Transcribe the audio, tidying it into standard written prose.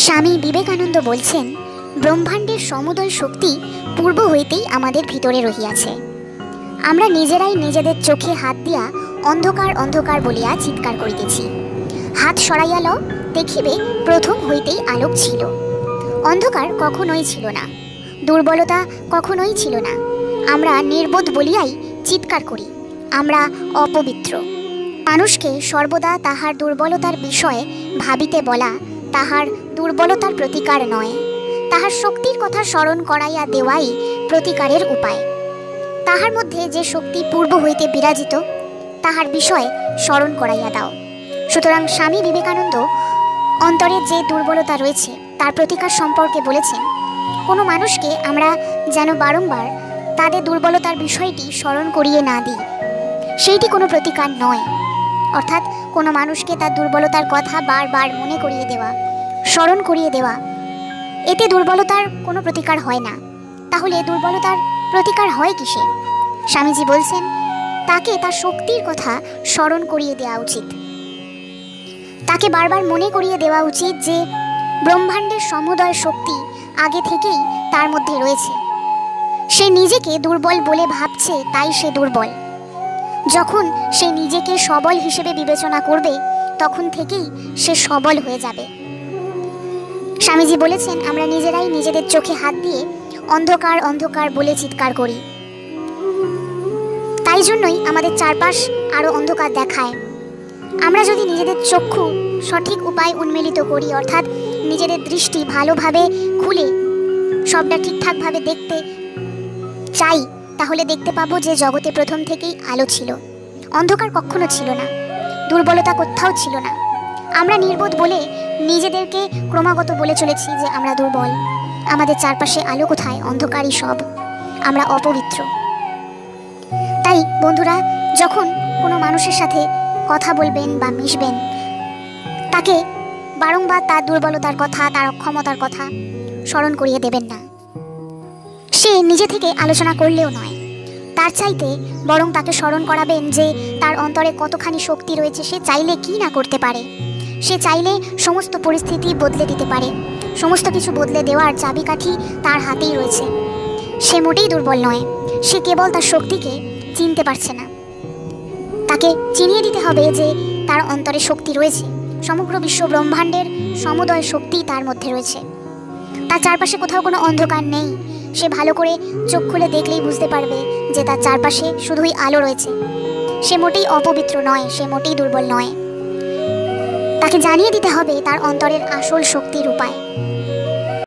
স্বামী বিবেকানন্দ বলছেন, ব্রহ্মাণ্ডের সমুদয় শক্তি পূর্ব হইতেই আমাদের ভিতরে রহিয়াছে। আমরা নিজেরাই নিজেদের চোখে হাত দিয়া অন্ধকার অন্ধকার বলিয়া চিৎকার করিতেছি। হাত সরাইয়া লও, দেখিবে প্রথম হইতেই আলোক ছিল। অন্ধকার কখনোই ছিল না, দুর্বলতা কখনোই ছিল না। আমরা নির্বোধ বলিয়াই চিৎকার করি, আমরা অপবিত্র। মানুষকে সর্বদা তাহার দুর্বলতার বিষয়ে ভাবিতে বলা তাহার দুর্বলতার প্রতিকার নয়, তাহার শক্তির কথা স্মরণ করাইয়া দেওয়াই প্রতিকারের উপায়। তাহার মধ্যে যে শক্তি পূর্ব হইতে বিরাজিত, তাহার বিষয়ে স্মরণ করাইয়া দাও। সুতরাং স্বামী বিবেকানন্দ অন্তরে যে দুর্বলতা রয়েছে তার প্রতিকার সম্পর্কে বলেছেন, কোনো মানুষকে আমরা যেন বারংবার তাদের দুর্বলতার বিষয়টি স্মরণ করিয়ে না দিই, সেইটি কোনো প্রতিকার নয়। অর্থাৎ কোনো মানুষকে তার দুর্বলতার কথা বারবার মনে করিয়ে দেওয়া, স্মরণ করিয়ে দেওয়া, এতে দুর্বলতার কোনো প্রতিকার হয় না। তাহলে দুর্বলতার প্রতিকার হয় কিসে? স্বামীজি বলছেন, তাকে তার শক্তির কথা স্মরণ করিয়ে দেওয়া উচিত। তাকে বারবার মনে করিয়ে দেওয়া উচিত যে ব্রহ্মাণ্ডের সমুদয় শক্তি আগে থেকেই তার মধ্যে রয়েছে। সে নিজেকে দুর্বল বলে ভাবছে, তাই সে দুর্বল। যখন সে নিজেকে সবল হিসেবে বিবেচনা করবে, তখন থেকেই সে সবল হয়ে যাবে। স্বামীজি বলেছেন, আমরা নিজেরাই নিজেদের চোখে হাত দিয়ে অন্ধকার অন্ধকার বলে চিৎকার করি। তাই জন্যই আমাদের চারপাশ আরো অন্ধকার দেখায়। আমরা যদি নিজেদের চক্ষু সঠিক উপায় উন্মিলিত করি, অর্থাৎ নিজেদের দৃষ্টি ভালোভাবে খুলে সবটা ঠিকঠাকভাবে দেখতে চাই, তাহলে দেখতে পাবো যে জগতে প্রথম থেকেই আলো ছিল, অন্ধকার কখনো ছিল না, দুর্বলতা কোথাও ছিল না। আমরা নির্বোধ বলে নিজেদেরকে ক্রমাগত বলে চলেছি যে আমরা দুর্বল, আমাদের চারপাশে আলো কোথায়, অন্ধকারই সব, আমরা অপবিত্র। তাই বন্ধুরা, যখন কোনো মানুষের সাথে কথা বলবেন বা মিশবেন, তাকে বারংবার তার দুর্বলতার কথা, তার অক্ষমতার কথা স্মরণ করিয়ে দেবেন না। সে নিজে থেকে আলোচনা করলেও নয়, তার চাইতে বরং তাকে স্মরণ করাবেন যে তার অন্তরে কতখানি শক্তি রয়েছে। সে চাইলে কি না করতে পারে, সে চাইলে সমস্ত পরিস্থিতি বদলে দিতে পারে, সমস্ত কিছু বদলে দেওয়ার চাবিকাঠি তার হাতেই রয়েছে। সে মোটেই দুর্বল নয়, সে কেবল তার শক্তিকে চিনতে পারছে না। তাকে চিনিয়ে দিতে হবে যে তার অন্তরে শক্তি রয়েছে, সমগ্র বিশ্ব ব্রহ্মাণ্ডের সমুদয় শক্তি তার মধ্যে রয়েছে। তার চারপাশে কোথাও কোনো অন্ধকার নেই। সে ভালো করে চোখ খুলে দেখলেই বুঝতে পারবে যে তার চারপাশে শুধুই আলো রয়েছে। সে মোটেই অপবিত্র নয়, সে মোটেই দুর্বল নয়। তাকে জানিয়ে দিতে হবে তার অন্তরের আসল শক্তির উপায়।